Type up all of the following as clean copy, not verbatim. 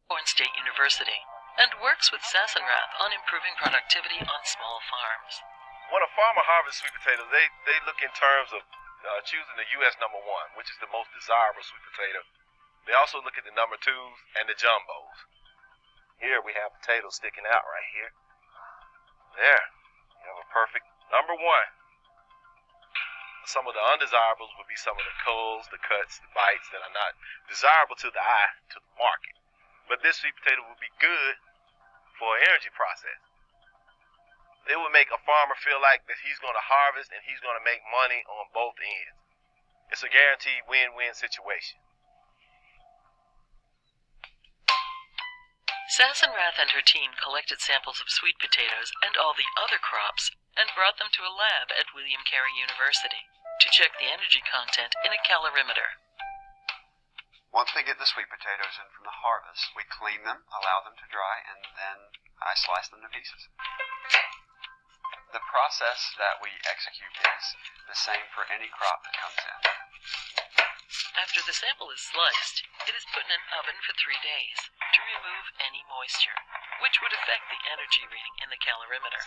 State University, and works with Sassenrath on improving productivity on small farms. When a farmer harvests sweet potatoes, they look in terms of choosing the U.S. number 1, which is the most desirable sweet potato. They also look at the number 2s and the jumbos. Here we have potatoes sticking out right here. There, you have a perfect number 1. Some of the undesirables would be some of the culls, the cuts, the bites that are not desirable to the eye, to the market. But this sweet potato would be good for an energy process. It would make a farmer feel like that he's going to harvest and he's going to make money on both ends. It's a guaranteed win-win situation. Sassenrath and her team collected samples of sweet potatoes and all the other crops and brought them to a lab at William Carey University to check the energy content in a calorimeter. Once we get the sweet potatoes in from the harvest, we clean them, allow them to dry, and then I slice them to pieces. The process that we execute is the same for any crop that comes in. After the sample is sliced, it is put in an oven for 3 days to remove any moisture, which would affect the energy reading in the calorimeter.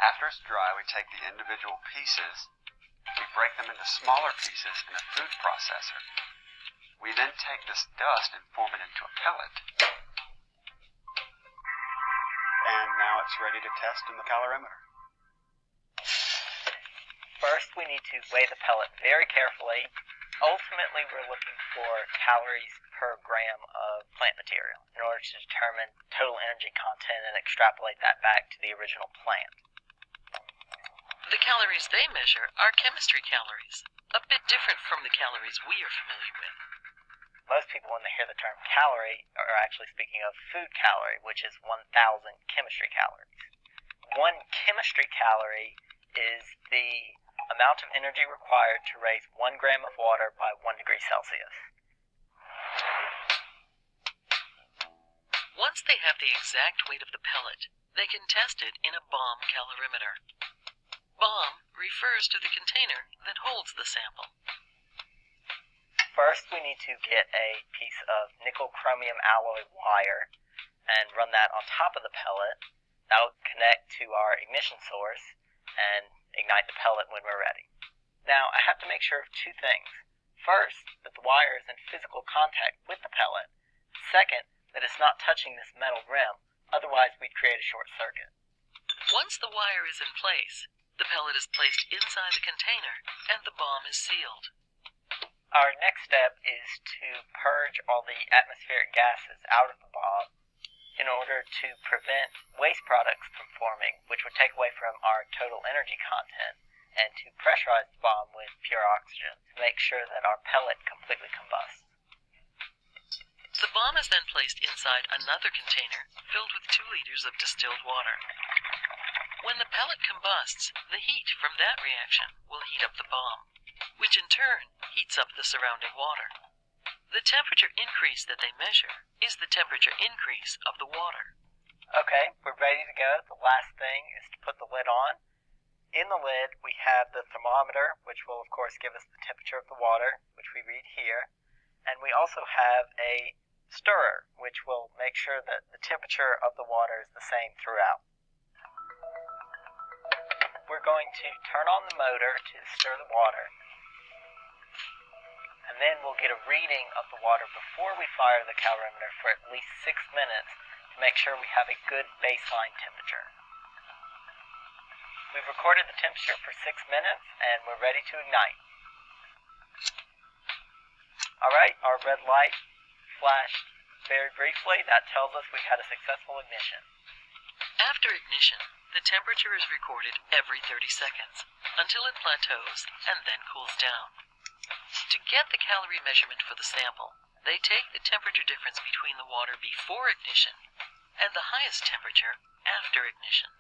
After it's dry, we take the individual pieces, we break them into smaller pieces in a food processor. We then take this dust and form it into a pellet. And now it's ready to test in the calorimeter. First, we need to weigh the pellet very carefully. Ultimately, we're looking for calories per gram of plant material in order to determine total energy content and extrapolate that back to the original plant. The calories they measure are chemistry calories, a bit different from the calories we are familiar with. Most people, when they hear the term calorie, are actually speaking of food calorie, which is 1,000 chemistry calories. 1 chemistry calorie is the amount of energy required to raise 1 gram of water by 1 degree Celsius. Once they have the exact weight of the pellet, they can test it in a bomb calorimeter. Bomb refers to the container that holds the sample. First, we need to get a piece of nickel-chromium alloy wire and run that on top of the pellet. That'll connect to our ignition source and ignite the pellet when we're ready. Now, I have to make sure of 2 things. First, that the wire is in physical contact with the pellet. Second, that it's not touching this metal rim, otherwise we'd create a short circuit. Once the wire is in place, the pellet is placed inside the container and the bomb is sealed. Our next step is to purge all the atmospheric gases out of the bomb in order to prevent waste products from forming, which would take away from our total energy content, and to pressurize the bomb with pure oxygen to make sure that our pellet completely combusts. The bomb is then placed inside another container filled with 2 liters of distilled water. When the pellet combusts, the heat from that reaction will heat up the bomb, which in turn heats up the surrounding water. The temperature increase that they measure is the temperature increase of the water. Okay, we're ready to go. The last thing is to put the lid on. In the lid, we have the thermometer, which will of course give us the temperature of the water, which we read here. And we also have a stirrer, which will make sure that the temperature of the water is the same throughout. We're going to turn on the motor to stir the water, and then we'll get a reading of the water before we fire the calorimeter for at least 6 minutes to make sure we have a good baseline temperature. We've recorded the temperature for 6 minutes, and we're ready to ignite. Alright, our red light flashed very briefly. That tells us we had a successful ignition. After ignition, the temperature is recorded every 30 seconds until it plateaus and then cools down. To get the calorie measurement for the sample, they take the temperature difference between the water before ignition and the highest temperature after ignition.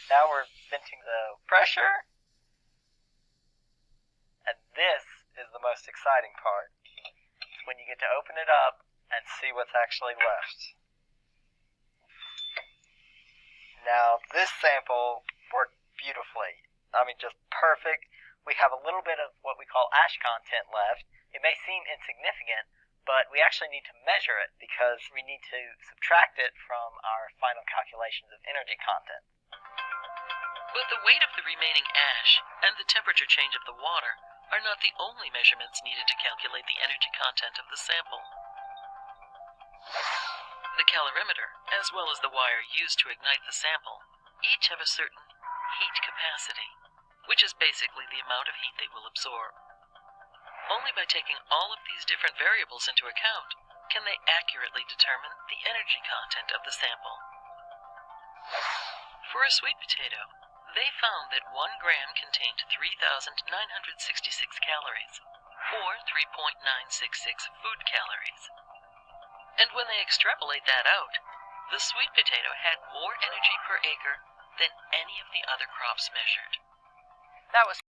Now we're venting the pressure, and this is the most exciting part. It's when you get to open it up and see what's actually left. Now, this sample worked beautifully. I mean, just perfect. We have a little bit of what we call ash content left. It may seem insignificant, but we actually need to measure it because we need to subtract it from our final calculations of energy content. But the weight of the remaining ash and the temperature change of the water are not the only measurements needed to calculate the energy content of the sample. The calorimeter, as well as the wire used to ignite the sample, each have a certain heat capacity, which is basically the amount of heat they will absorb. Only by taking all of these different variables into account can they accurately determine the energy content of the sample. For a sweet potato, they found that 1 gram contained 3,966 calories, or 3.966 food calories. And when they extrapolate that out, the sweet potato had more energy per acre than any of the other crops measured. That was